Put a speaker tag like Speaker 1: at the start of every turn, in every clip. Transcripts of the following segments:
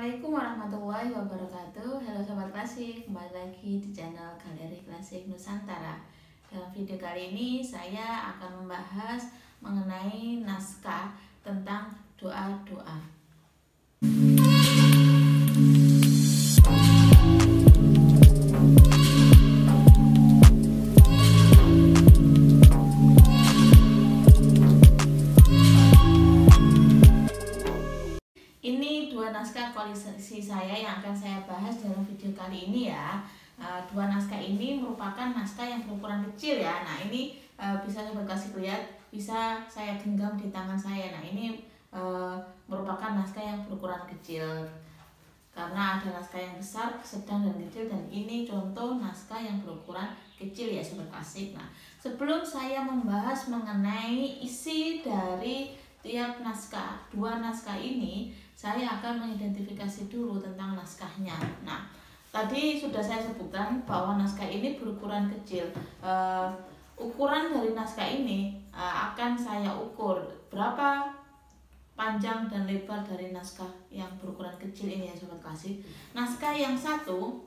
Speaker 1: Assalamualaikum warahmatullahi wabarakatuh. Halo Sobat Klasik, kembali lagi di channel Galeri Klasik Nusantara. Dalam video kali ini saya akan membahas mengenai naskah tentang doa-doa. Ini dua naskah koleksi saya yang akan saya bahas dalam video kali ini ya. Dua naskah ini merupakan naskah yang berukuran kecil ya. Nah ini bisa Sobat Klasik lihat, bisa saya genggam di tangan saya. Nah ini merupakan naskah yang berukuran kecil, karena ada naskah yang besar, sedang, dan kecil, dan ini contoh naskah yang berukuran kecil ya Sobat Klasik. Nah sebelum saya membahas mengenai isi dari tiap naskah, dua naskah ini, saya akan mengidentifikasi dulu tentang naskahnya. Nah, tadi sudah saya sebutkan bahwa naskah ini berukuran kecil. Ukuran dari naskah ini akan saya ukur berapa panjang dan lebar dari naskah yang berukuran kecil ini ya Sobat Klasik. Naskah yang satu,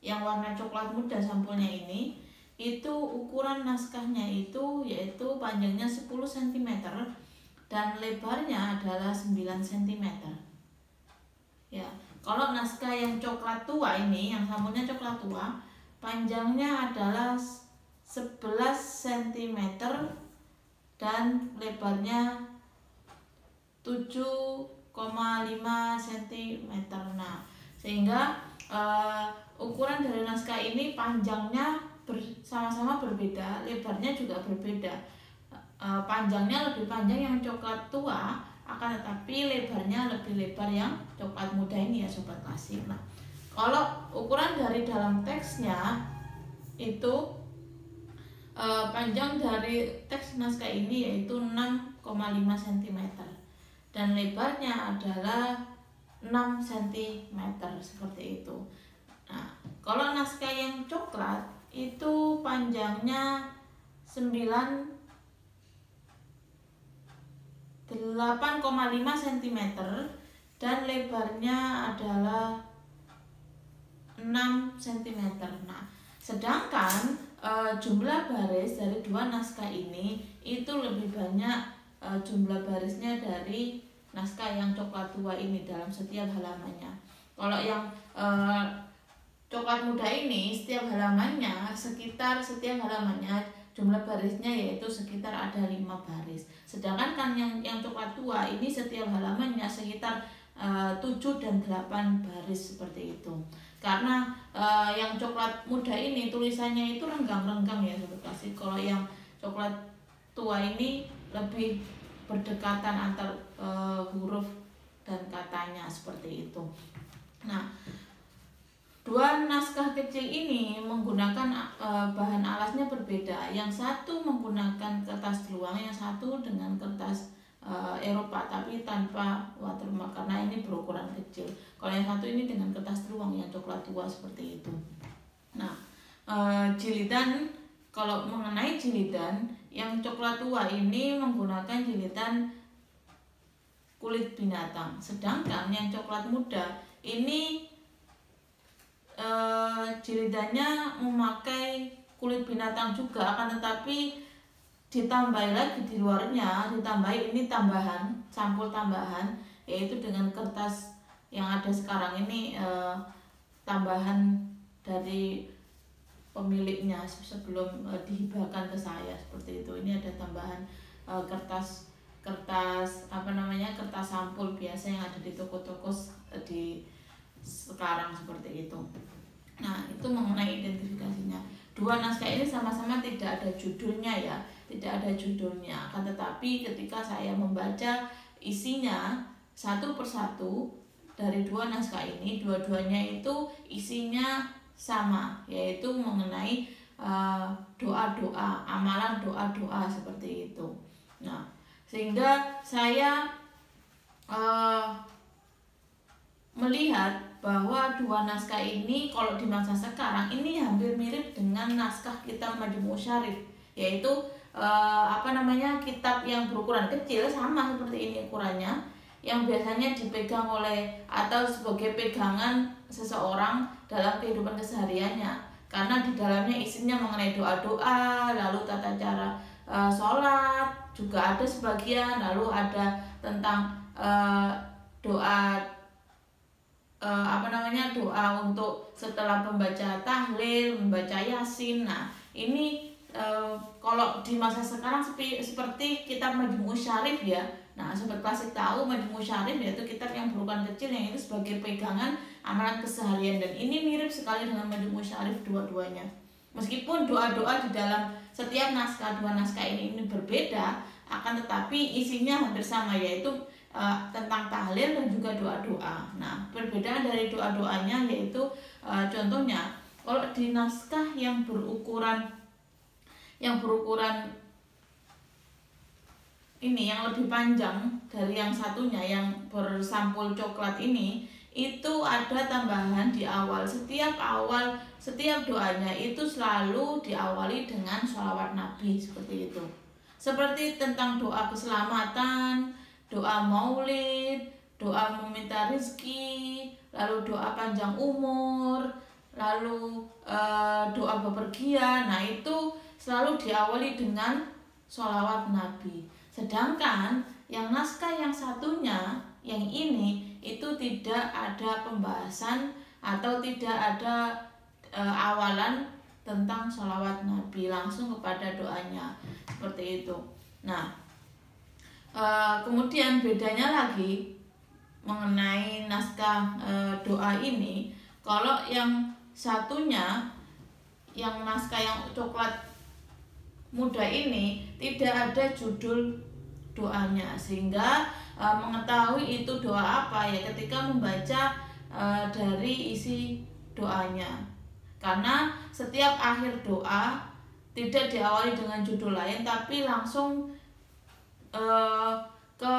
Speaker 1: yang warna coklat muda sampulnya ini, itu ukuran naskahnya itu yaitu panjangnya 10 cm dan lebarnya adalah 9 cm. Ya, kalau naskah yang coklat tua ini, yang sampulnya coklat tua, panjangnya adalah 11 cm dan lebarnya 7,5 cm. Nah, sehingga ukuran dari naskah ini panjangnya sama-sama berbeda, lebarnya juga berbeda. Panjangnya lebih panjang yang coklat tua, akan tetapi lebarnya lebih lebar yang coklat muda ini ya Sobat Klasik. Nah, kalau ukuran dari dalam teksnya itu panjang dari teks naskah ini yaitu 6,5 cm dan lebarnya adalah 6 cm seperti itu. Nah, kalau naskah yang coklat itu panjangnya 8,5 cm dan lebarnya adalah 6 cm. Nah, sedangkan jumlah baris dari dua naskah ini itu lebih banyak jumlah barisnya dari naskah yang coklat tua ini dalam setiap halamannya. Kalau yang coklat muda ini setiap halamannya jumlah barisnya yaitu sekitar ada 5 baris. Sedangkan kan yang coklat tua ini setiap halamannya sekitar 7 dan 8 baris seperti itu. Karena yang coklat muda ini tulisannya itu renggang-renggang ya Sobat Klasik. Kalau yang coklat tua ini lebih berdekatan antar huruf dan katanya seperti itu. Nah, dua naskah kecil ini menggunakan bahan alasnya berbeda. Yang satu menggunakan kertas luang, yang satu dengan kertas Eropa tapi tanpa watermark karena ini berukuran kecil. Kalau yang satu ini dengan kertas luang yang coklat tua seperti itu. Nah, jilidan, kalau mengenai jilidan, yang coklat tua ini menggunakan jilidan kulit binatang. Sedangkan yang coklat muda ini jilidannya memakai kulit binatang juga, akan tetapi ditambahi lagi di luarnya, ini tambahan, sampul tambahan, yaitu dengan kertas yang ada sekarang ini tambahan dari pemiliknya sebelum dihibahkan ke saya seperti itu. Ini ada tambahan kertas sampul biasa yang ada di toko-toko di sekarang seperti itu. Nah, itu mengenai identifikasinya. Dua naskah ini sama-sama tidak ada judulnya ya, tidak ada judulnya. Akan tetapi ketika saya membaca isinya satu persatu dari dua naskah ini, dua-duanya itu isinya sama, yaitu mengenai doa-doa, amalan doa-doa seperti itu. Nah, sehingga saya melihat bahwa dua naskah ini kalau di masa sekarang ini hampir mirip dengan naskah kitab Majmu' Syarif, yaitu kitab yang berukuran kecil sama seperti ini ukurannya, yang biasanya dipegang oleh atau sebagai pegangan seseorang dalam kehidupan kesehariannya, karena di dalamnya isinya mengenai doa-doa, lalu tata cara sholat juga ada sebagian, lalu ada tentang doa doa untuk setelah membaca tahlil, membaca yasin. Nah ini kalau di masa sekarang seperti kitab Majmu' Syarif ya. Nah sobat klasik tahu Majmu' Syarif yaitu kitab yang berukuran kecil yang itu sebagai pegangan amalan keseharian, dan ini mirip sekali dengan Majmu' Syarif dua-duanya. Meskipun doa-doa di dalam setiap dua naskah ini berbeda, akan tetapi isinya hampir sama, yaitu tentang tahlil dan juga doa-doa. Nah perbedaan dari doa-doanya yaitu contohnya kalau di naskah yang berukuran ini yang lebih panjang dari yang satunya yang bersampul coklat ini, itu ada tambahan di awal. Setiap doanya itu selalu diawali dengan sholawat Nabi seperti itu. Seperti tentang doa keselamatan, doa maulid, doa meminta rezeki, lalu doa panjang umur, lalu doa bepergian. Nah itu selalu diawali dengan sholawat Nabi. Sedangkan yang naskah yang satunya, yang ini itu tidak ada pembahasan atau tidak ada awalan tentang sholawat Nabi, langsung kepada doanya seperti itu. Nah kemudian bedanya lagi mengenai naskah doa ini, kalau yang satunya, yang naskah yang coklat muda ini tidak ada judul doanya, sehingga mengetahui itu doa apa ya ketika membaca dari isi doanya, karena setiap akhir doa tidak diawali dengan judul lain tapi langsung ke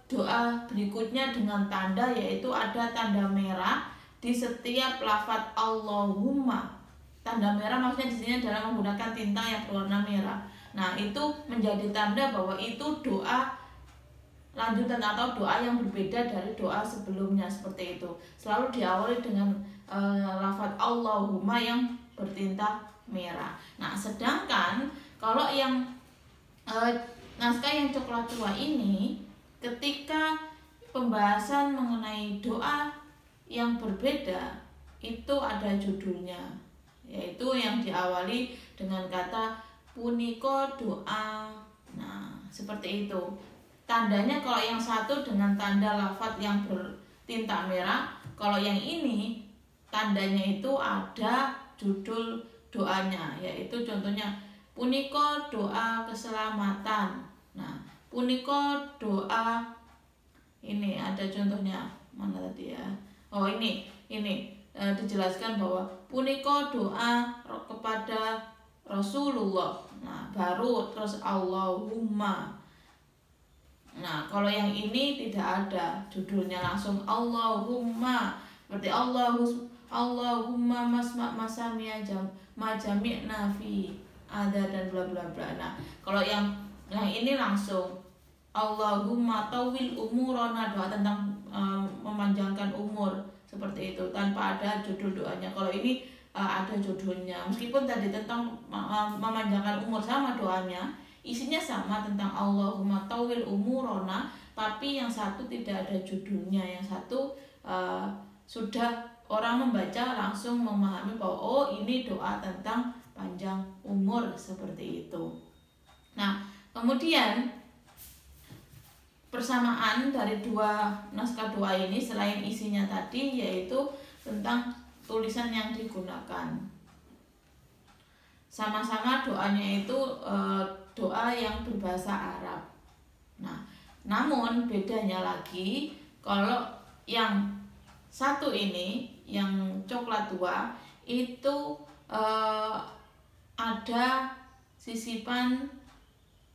Speaker 1: doa berikutnya dengan tanda, yaitu ada tanda merah di setiap lafadz Allahumma. Tanda merah maksudnya di sini adalah menggunakan tinta yang berwarna merah. Nah itu menjadi tanda bahwa itu doa lanjutan atau doa yang berbeda dari doa sebelumnya seperti itu. Selalu diawali dengan lafadz Allahumma yang bertinta merah. Nah sedangkan kalau yang naskah yang coklat tua ini, ketika pembahasan mengenai doa yang berbeda itu ada judulnya, yaitu yang diawali dengan kata puniko doa. Nah seperti itu tandanya. Kalau yang satu dengan tanda lafadz yang bertinta merah, kalau yang ini tandanya itu ada judul doanya, yaitu contohnya puniko doa keselamatan. Nah puniko doa ini ada contohnya, mana tadi ya, oh ini dijelaskan bahwa puniko doa kepada Rasulullah. Nah baru terus Allahumma. Nah kalau yang ini tidak ada judulnya, langsung Allahumma, berarti Allahumma masami'a majami'na fi ada dan bla bla bla. Nah kalau yang ini langsung Allahumma tawil umurona, doa tentang memanjangkan umur seperti itu, tanpa ada judul doanya. Kalau ini ada judulnya, meskipun tadi tentang memanjangkan umur sama doanya, isinya sama tentang Allahumma tawil umurona, tapi yang satu tidak ada judulnya. Yang satu sudah orang membaca langsung memahami bahwa oh ini doa tentang panjang umur seperti itu. Nah kemudian persamaan dari dua naskah doa ini selain isinya tadi, yaitu tentang tulisan yang digunakan. Sama-sama doanya itu doa yang berbahasa Arab. Nah namun bedanya lagi, kalau yang satu ini yang coklat tua itu ada sisipan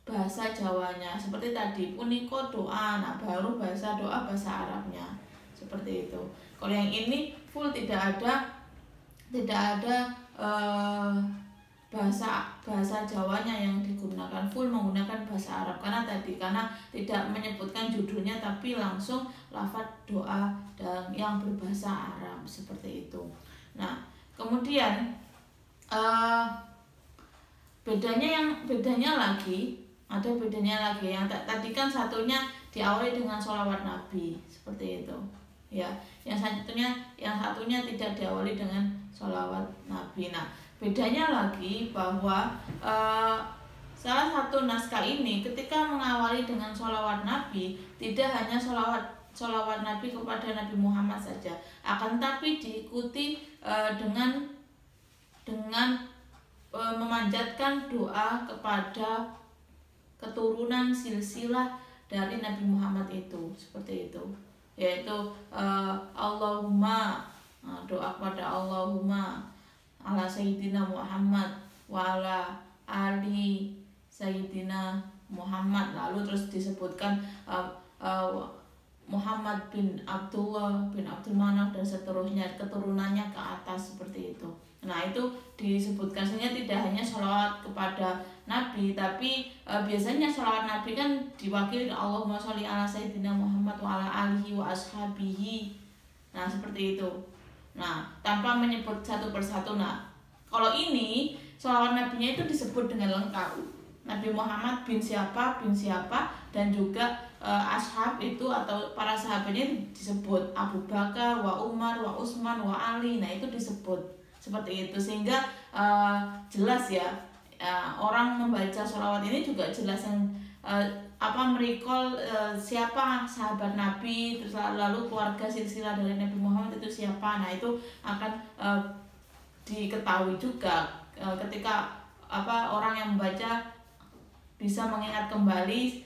Speaker 1: bahasa Jawanya seperti tadi puniko doa. Nah baru bahasa bahasa Arabnya seperti itu. Kalau yang ini full tidak ada bahasa Jawanya yang digunakan full menggunakan bahasa Arab karena tidak menyebutkan judulnya tapi langsung lafaz doa dan yang berbahasa Arab seperti itu. Nah, kemudian bedanya lagi yang tadi kan satunya diawali dengan sholawat Nabi seperti itu ya, yang satunya tidak diawali dengan sholawat Nabi. Nah, bedanya lagi bahwa salah satu naskah ini ketika mengawali dengan sholawat Nabi tidak hanya sholawat Nabi kepada Nabi Muhammad saja, akan tapi diikuti dengan memanjatkan doa kepada keturunan silsilah dari Nabi Muhammad itu seperti itu, yaitu Allahumma, doa kepada Allahumma ala Sayyidina Muhammad wa ala ali Sayyidina Muhammad, lalu terus disebutkan Muhammad bin Abdullah bin Abdul Manaf dan seterusnya keturunannya ke atas seperti itu. Nah, itu disebutkan sehingga tidak hanya sholawat kepada Nabi, tapi biasanya sholawat Nabi kan diwakili Allahumma sholli ala Sayyidina Muhammad wa ala alihi wa ashabihi. Nah, seperti itu. Nah, tanpa menyebut satu persatu. Nah, kalau ini sholawat Nabinya itu disebut dengan lengkap. Nabi Muhammad bin siapa dan juga ashab itu atau para sahabatnya disebut Abu Bakar, wa Umar, wa Utsman, wa Ali. Nah, itu disebut seperti itu sehingga jelas ya, orang membaca sholawat ini juga jelas yang merecall siapa sahabat Nabi, terus lalu keluarga silsilah dari Nabi Muhammad itu siapa. Nah, itu akan diketahui juga ketika orang yang membaca bisa mengingat kembali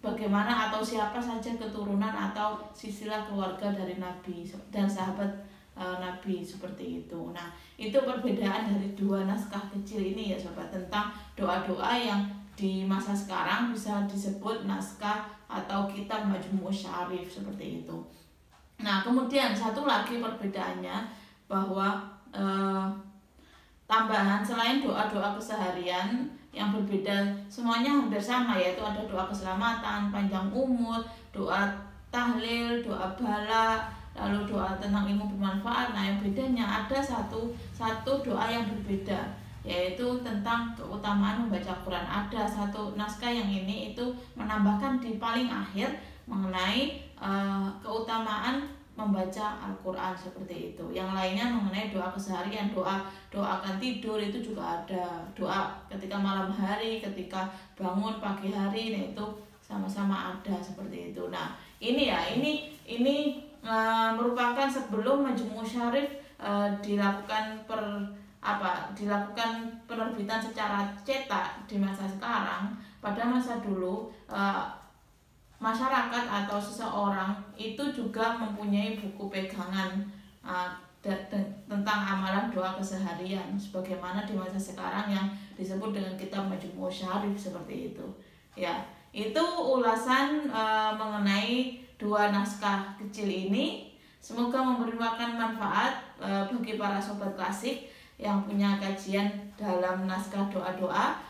Speaker 1: bagaimana atau siapa saja keturunan atau silsilah keluarga dari Nabi dan sahabat Nabi seperti itu. Nah, itu perbedaan dari dua naskah kecil ini ya sobat, tentang doa-doa yang di masa sekarang bisa disebut naskah atau kitab Majmu' Syarif seperti itu. Nah, kemudian satu lagi perbedaannya bahwa tambahan selain doa-doa keseharian yang berbeda semuanya hampir sama, yaitu ada doa keselamatan, panjang umur, doa tahlil, doa bala, lalu doa tentang ilmu bermanfaat. Nah, yang bedanya ada satu doa yang berbeda, yaitu tentang keutamaan membaca Quran. Ada satu naskah yang ini itu menambahkan di paling akhir mengenai keutamaan membaca Al-Quran seperti itu. Yang lainnya mengenai doa keseharian, doa akan tidur itu juga ada, doa ketika malam hari, ketika bangun pagi hari, nah itu sama-sama ada seperti itu. Nah, ini merupakan sebelum Majmu' Syarif dilakukan penerbitan secara cetak di masa sekarang. Pada masa dulu masyarakat atau seseorang itu juga mempunyai buku pegangan tentang amalan doa keseharian sebagaimana di masa sekarang yang disebut dengan kitab Majmu' Syarif seperti itu. Ya, itu ulasan mengenai dua naskah kecil ini. Semoga memberikan manfaat bagi para sobat klasik yang punya kajian dalam naskah doa-doa.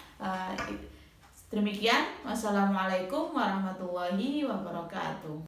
Speaker 1: Demikian, wassalamualaikum warahmatullahi wabarakatuh.